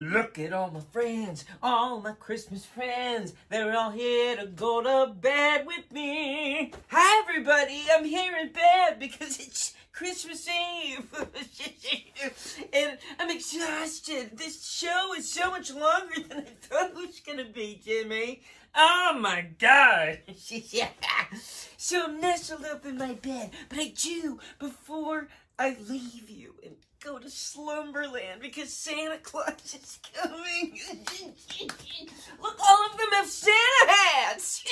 Look at all my friends, all my Christmas friends. They're all here to go to bed with me. Hi, everybody. I'm here in bed because it's Christmas Eve. And I'm exhausted. This show is so much longer than I thought it was going to be, Jimmy. Oh, my God. So I'm nestled up in my bed. But I do, before I leave you and go to Slumberland, because Santa Claus is coming. Look, all of them have Santa hats.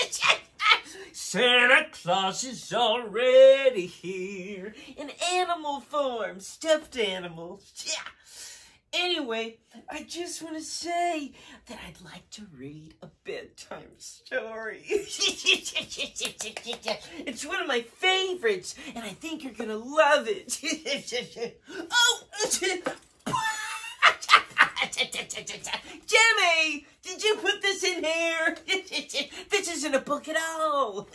Santa Claus is already here in animal form, stuffed animals. Yeah. Anyway, I just want to say that I'd like to read a bedtime story. It's one of my favorites, and I think you're going to love it. Oh! Jimmy! Did you put this in here? This isn't a book at all.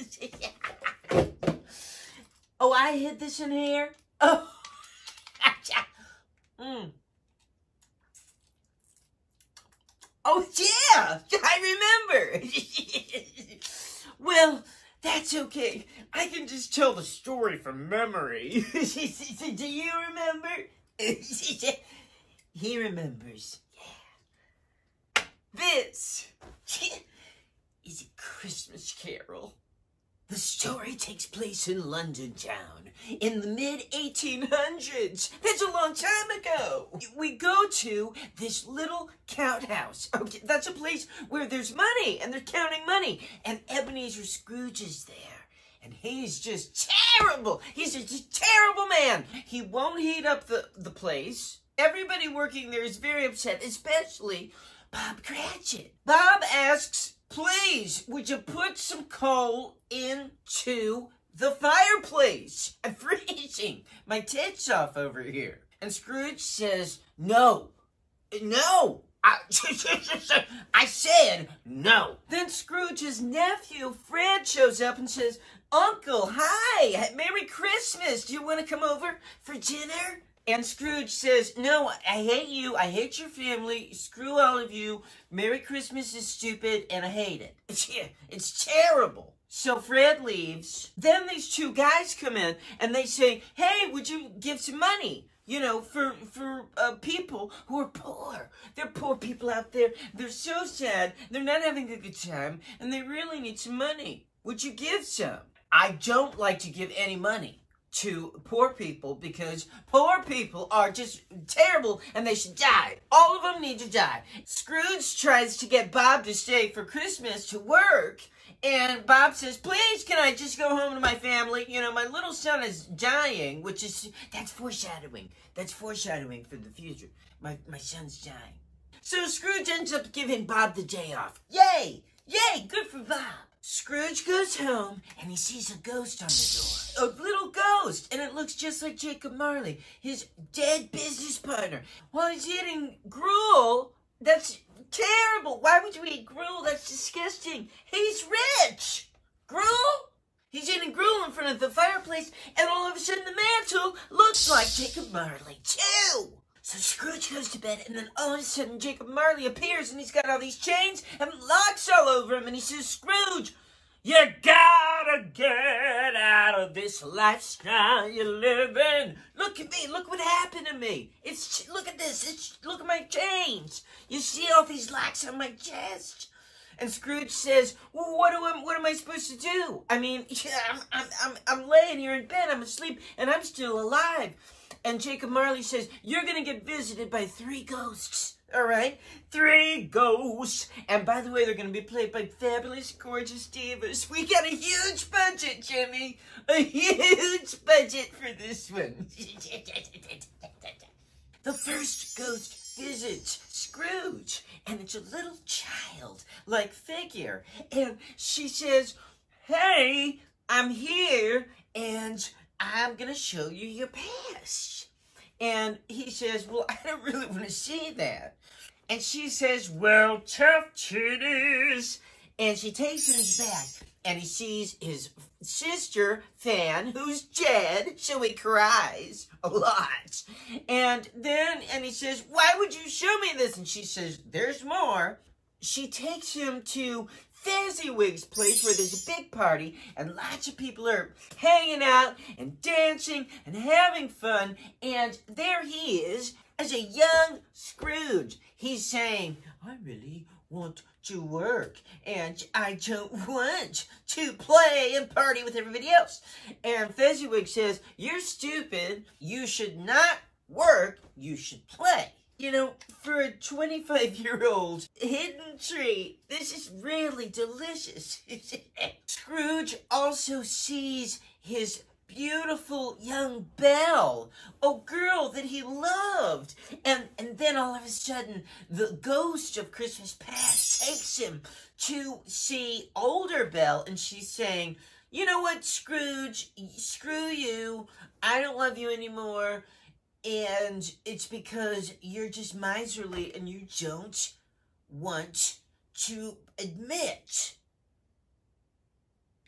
Oh, I hid this in here? Oh. Oh, yeah, I remember. Well, that's okay. I can just tell the story from memory. Do you remember? He remembers. Yeah. This is a Christmas Carol. The story takes place in London town in the mid-1800s. That's a long time ago. We go to this little count house. Okay, that's a place where there's money and they're counting money. And Ebenezer Scrooge is there. And he's just terrible. He's just a terrible man. He won't heat up the place. Everybody working there is very upset, especially Bob Cratchit. Bob asks, please, would you put some coal into the fireplace? I'm freezing. My tits off over here. And Scrooge says, no. No. I said no. Then Scrooge's nephew, Fred, shows up and says, Uncle, hi, Merry Christmas. Do you want to come over for dinner? And Scrooge says, no, I hate you. I hate your family. Screw all of you. Merry Christmas is stupid, and I hate it. It's terrible. So Fred leaves. Then these two guys come in, and they say, hey, would you give some money? You know, for people who are poor. There are poor people out there. They're so sad. They're not having a good time, and they really need some money. Would you give some? I don't like to give any money to poor people because poor people are just terrible and they should die. All of them need to die. Scrooge tries to get Bob to stay for Christmas to work, and Bob says, please, can I just go home to my family? You know, my little son is dying, that's foreshadowing. That's foreshadowing for the future. My son's dying. So Scrooge ends up giving Bob the day off. Yay! Yay! Good for Bob. Scrooge goes home, and he sees a ghost on the door. A little ghost, and it looks just like Jacob Marley, his dead business partner. While he's eating gruel, that's terrible. Why would you eat gruel? That's disgusting. He's rich. Gruel? He's eating gruel in front of the fireplace, and all of a sudden the mantle looks like Jacob Marley, too. So Scrooge goes to bed, and then all of a sudden Jacob Marley appears, and he's got all these chains and locks all over him, and he says, Scrooge, you gotta get out of this lifestyle you're living. Look at me. Look what happened to me. Look at this. Look at my chains. You see all these locks on my chest? And Scrooge says, well, what am I supposed to do? I mean, I'm laying here in bed. I'm asleep, and I'm still alive. And Jacob Marley says, you're going to get visited by 3 ghosts. All right? 3 ghosts. And by the way, they're going to be played by fabulous, gorgeous divas. We got a huge budget, Jimmy. A huge budget for this one. The first ghost visits Scrooge. And it's a little child-like figure. And she says, hey, I'm here, and I'm going to show you your past. And he says, well, I don't really want to see that. And she says, well, tough titties. And she takes him in his bag. and he sees his sister, Fan, who's dead, so he cries a lot. And he says, why would you show me this? And she says, there's more. She takes him to Fezziwig's place where there's a big party and lots of people are hanging out and dancing and having fun. And there he is as a young Scrooge. He's saying, I really want to work and I don't want to play and party with everybody else. And Fezziwig says, you're stupid. You should not work. You should play. You know, for a 25-year-old hidden treat, this is really delicious. Scrooge also sees his beautiful young Belle, a girl that he loved. And then all of a sudden, the ghost of Christmas past takes him to see older Belle, and she's saying, you know what, Scrooge, screw you. I don't love you anymore. And it's because you're just miserly and you don't want to admit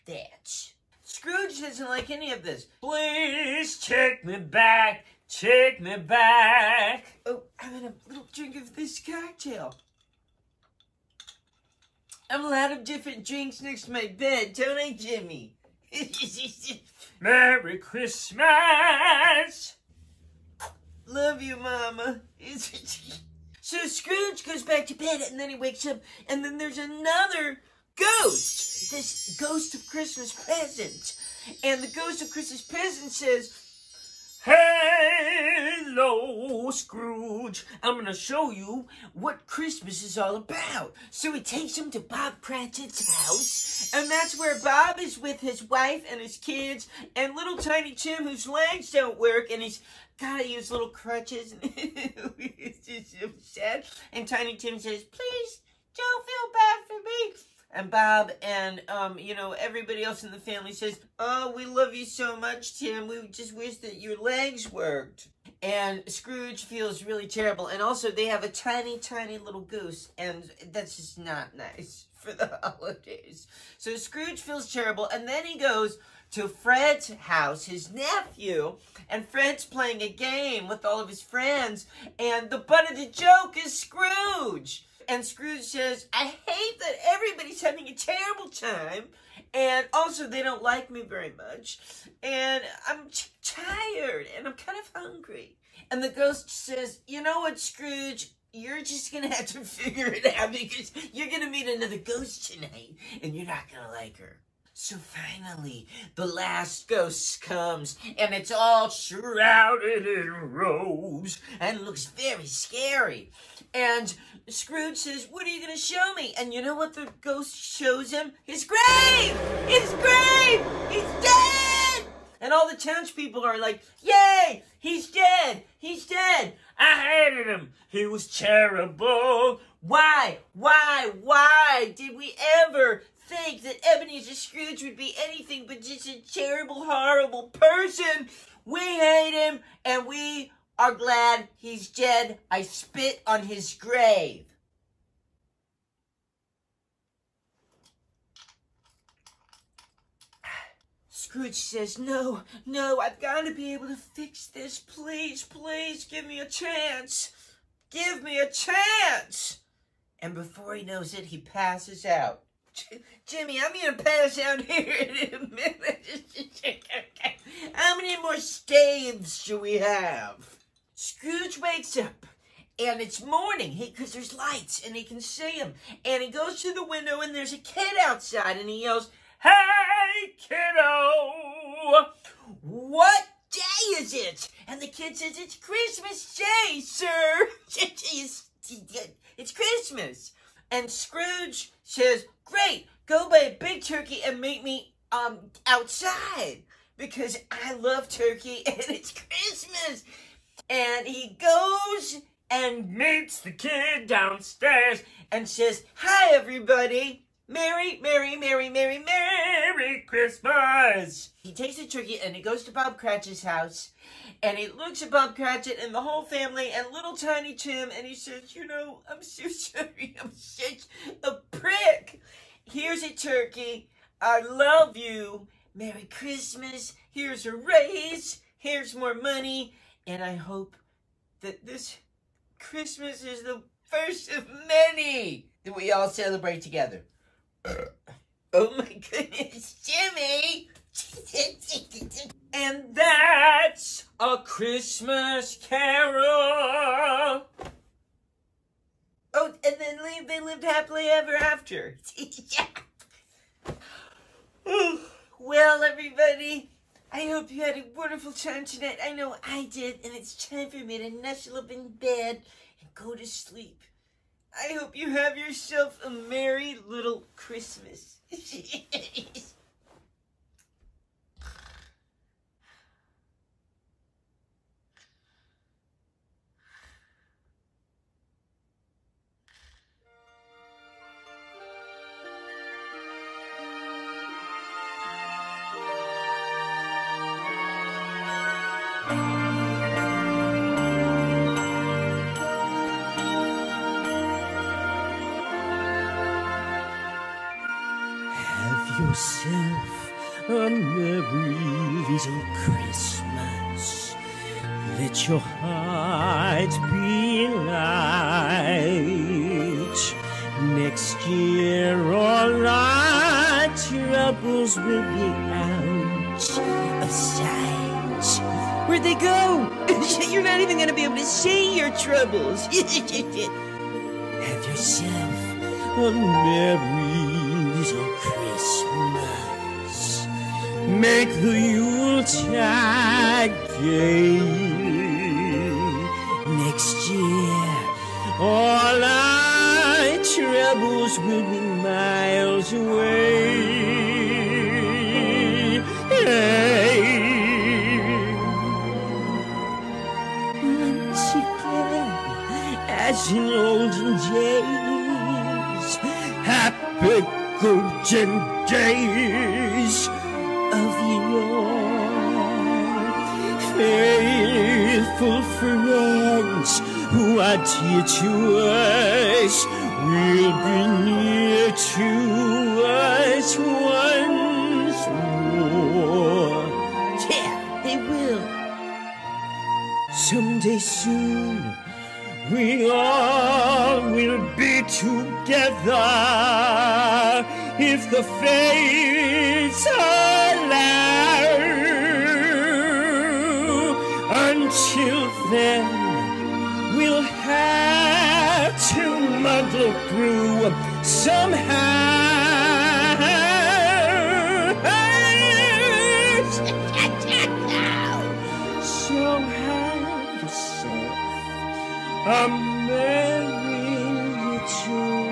that. Scrooge doesn't like any of this. Please take me back, take me back. Oh, I'm having a little drink of this cocktail. I'm allowed to have different drinks next to my bed, don't I, Jimmy? Merry Christmas! Love you, Mama. So Scrooge goes back to bed, and then he wakes up, and then there's another ghost. This ghost of Christmas present. And the ghost of Christmas present says, hello, Scrooge. I'm going to show you what Christmas is all about. So he takes him to Bob Cratchit's house, and that's where Bob is with his wife and his kids, and little Tiny Tim, whose legs don't work, and he's gotta use little crutches. It's just so sad. And Tiny Tim says, please don't feel bad for me. And Bob and, everybody else in the family says, oh, we love you so much, Tim. We just wish that your legs worked. And Scrooge feels really terrible. And also, they have a tiny, tiny little goose. And that's just not nice for the holidays. So Scrooge feels terrible. And then he goes to Fred's house, his nephew, and Fred's playing a game with all of his friends, and the butt of the joke is Scrooge. And Scrooge says, I hate that everybody's having a terrible time, and also they don't like me very much, and I'm tired, and I'm kind of hungry. And the ghost says, you know what, Scrooge? You're just going to have to figure it out, because you're going to meet another ghost tonight, and you're not going to like her. So finally, the last ghost comes, and it's all shrouded in robes, and looks very scary. And Scrooge says, what are you going to show me? And you know what the ghost shows him? His grave! His grave! He's dead! And all the townspeople are like, yay! He's dead! He's dead! I hated him! He was terrible! Why did we ever think that Ebenezer Scrooge would be anything but just a terrible, horrible person? We hate him, and we are glad he's dead. I spit on his grave. Scrooge says, no, I've got to be able to fix this. Please, please, give me a chance. Give me a chance. And before he knows it, he passes out. Jimmy, I'm going to pass out here in a minute. How many more staves should we have? Scrooge wakes up, and it's morning, because there's lights, and he can see him. And he goes to the window, and there's a kid outside, and he yells, hey, kiddo! What day is it? And the kid says, it's Christmas Day, sir. It's Christmas. And Scrooge says, great, go buy a big turkey and meet me outside, because I love turkey and it's Christmas. And he goes and meets the kid downstairs and says, hi, everybody. Merry, Merry, Merry, Merry, Merry Christmas. He takes the turkey and he goes to Bob Cratchit's house, and he looks at Bob Cratchit and the whole family and little Tiny Tim, and he says, you know, I'm so sorry. I'm such a prick. Here's a turkey. I love you. Merry Christmas. Here's a raise. Here's more money. And I hope that this Christmas is the first of many that we all celebrate together. Oh my goodness, Jimmy! And that's A Christmas Carol. Oh, and then they lived happily ever after. Yeah. Well, everybody, I hope you had a wonderful time tonight. I know I did, and it's time for me to nestle up in bed and go to sleep. I hope you have yourself a merry little Christmas. Yourself a merry little Christmas. Let your heart be light. Next year all our troubles will be out of sight. Where'd they go? You're not even gonna be able to see your troubles. Have yourself a merry little Christmas. Make the Yuletide gay. Next year, all our troubles will be miles away. Hey. Once again, as in olden days, happy golden days of yore. Faithful friends who are dear to us will be near to us once more. Yeah, they will. Someday soon we all will be together if the fates allow. Until then, we'll have to muddle through somehow. So have yourself a merry little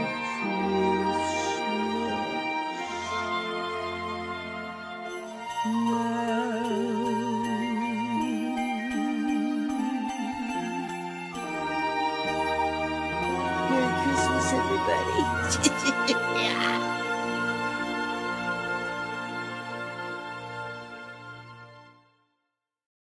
Merry Christmas, everybody. Yeah.